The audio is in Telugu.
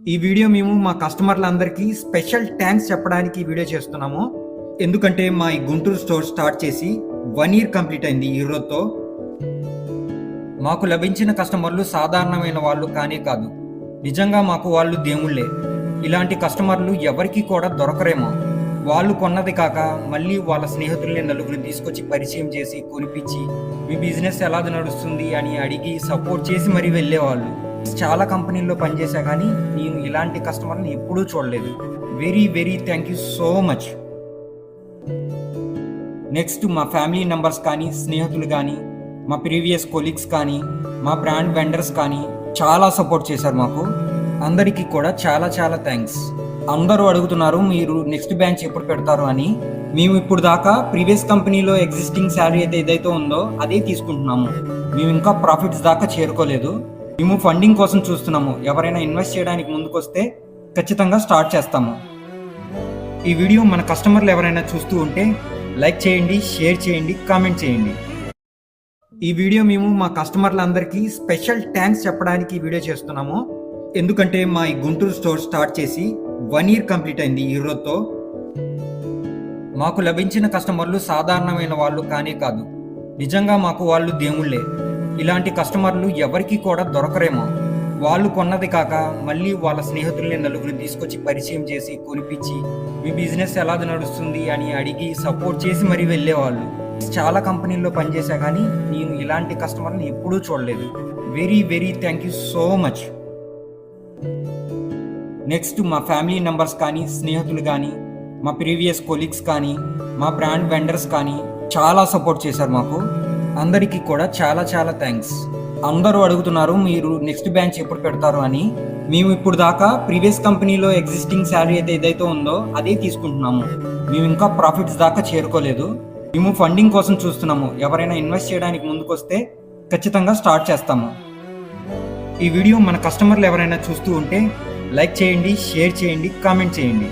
ఈ వీడియో మేము మా కస్టమర్లందరికీ స్పెషల్ థ్యాంక్స్ చెప్పడానికి ఈ వీడియో చేస్తున్నాము. ఎందుకంటే మా ఈ గుంటూరు స్టోర్ స్టార్ట్ చేసి 1 ఇయర్ కంప్లీట్ అయింది ఈ రోజుతో. మాకు లభించిన కస్టమర్లు సాధారణమైన వాళ్ళు కానే కాదు, నిజంగా మాకు వాళ్ళు దేవుళ్ళే. ఇలాంటి కస్టమర్లు ఎవరికి కూడా దొరకరేమో. వాళ్ళు కొన్నది కాక మళ్ళీ వాళ్ళ స్నేహితుల్ని నలుగురిని తీసుకొచ్చి పరిచయం చేసి కొనిపించి మీ బిజినెస్ ఎలా నడుస్తుంది అని అడిగి సపోర్ట్ చేసి మరీ వెళ్ళేవాళ్ళు. చాలా కంపెనీల్లో పనిచేసా కానీ నేను ఇలాంటి కస్టమర్ని ఎప్పుడూ చూడలేదు. Very very thank you so much. Next మా ఫ్యామిలీ మెంబర్స్ కానీ, స్నేహితులు కానీ, మా ప్రీవియస్ కొలీగ్స్ కానీ, మా బ్రాండ్ వెండర్స్ కానీ చాలా సపోర్ట్ చేశారు మాకు. అందరికీ కూడా చాలా చాలా థ్యాంక్స్. అందరూ అడుగుతున్నారు మీరు నెక్స్ట్ బ్రాంచ్ ఎప్పుడు పెడతారు అని. మేము ఇప్పుడు దాకా ప్రీవియస్ కంపెనీలో ఎగ్జిస్టింగ్ శాలరీ ఏదైతే ఉందో అదే తీసుకుంటున్నాము. మేము ఇంకా ప్రాఫిట్స్ దాకా చేరుకోలేదు. మేము ఫండింగ్ కోసం చూస్తున్నాము. ఎవరైనా ఇన్వెస్ట్ చేయడానికి ముందుకు వస్తే ఖచ్చితంగా స్టార్ట్ చేస్తాము. ఈ వీడియో మన కస్టమర్లు ఎవరైనా చూస్తూ ఉంటే లైక్ చేయండి, షేర్ చేయండి, కామెంట్ చేయండి. ఈ వీడియో మేము మా కస్టమర్లందరికీ స్పెషల్ థ్యాంక్స్ చెప్పడానికి ఈ వీడియో చేస్తున్నాము. ఎందుకంటే మా ఈ గుంటూరు స్టోర్ స్టార్ట్ చేసి 1 ఇయర్ కంప్లీట్ అయింది ఈ రోజుతో. మాకు లభించిన కస్టమర్లు సాధారణమైన వాళ్ళు కానే కాదు, నిజంగా మాకు వాళ్ళు దేవుళ్ళే. ఇలాంటి కస్టమర్లు ఎవరికి కూడా దొరకరేమో. వాళ్ళు కొన్నది కాక మళ్ళీ వాళ్ళ స్నేహితుల్ని నలుగురిని తీసుకొచ్చి పరిచయం చేసి కొనిపించి మీ బిజినెస్ ఎలా నడుస్తుంది అని అడిగి సపోర్ట్ చేసి మరీ వెళ్ళేవాళ్ళు. చాలా కంపెనీల్లో పనిచేసా కానీ నేను ఇలాంటి కస్టమర్ని ఎప్పుడూ చూడలేదు. Very very thank you so much. Next మా ఫ్యామిలీ మెంబర్స్ కానీ, స్నేహితులు కానీ, మా ప్రీవియస్ కొలీగ్స్ కానీ, మా బ్రాండ్ వెండర్స్ కానీ చాలా సపోర్ట్ చేశారు మాకు. అందరికీ కూడా చాలా చాలా థ్యాంక్స్. అందరూ అడుగుతున్నారు మీరు నెక్స్ట్ బ్రాంచ్ ఎప్పుడు పెడతారు అని. మేము ఇప్పుడు దాకా ప్రీవియస్ కంపెనీలో ఎగ్జిస్టింగ్ శాలరీ ఏదైతే ఉందో అదే తీసుకుంటున్నాము. మేము ఇంకా ప్రాఫిట్స్ దాకా చేరుకోలేదు. మేము ఫండింగ్ కోసం చూస్తున్నాము. ఎవరైనా ఇన్వెస్ట్ చేయడానికి ముందుకు వస్తే ఖచ్చితంగా స్టార్ట్ చేస్తాము. ఈ వీడియో మన కస్టమర్లు ఎవరైనా చూస్తూ ఉంటే లైక్ చేయండి, షేర్ చేయండి, కామెంట్ చేయండి.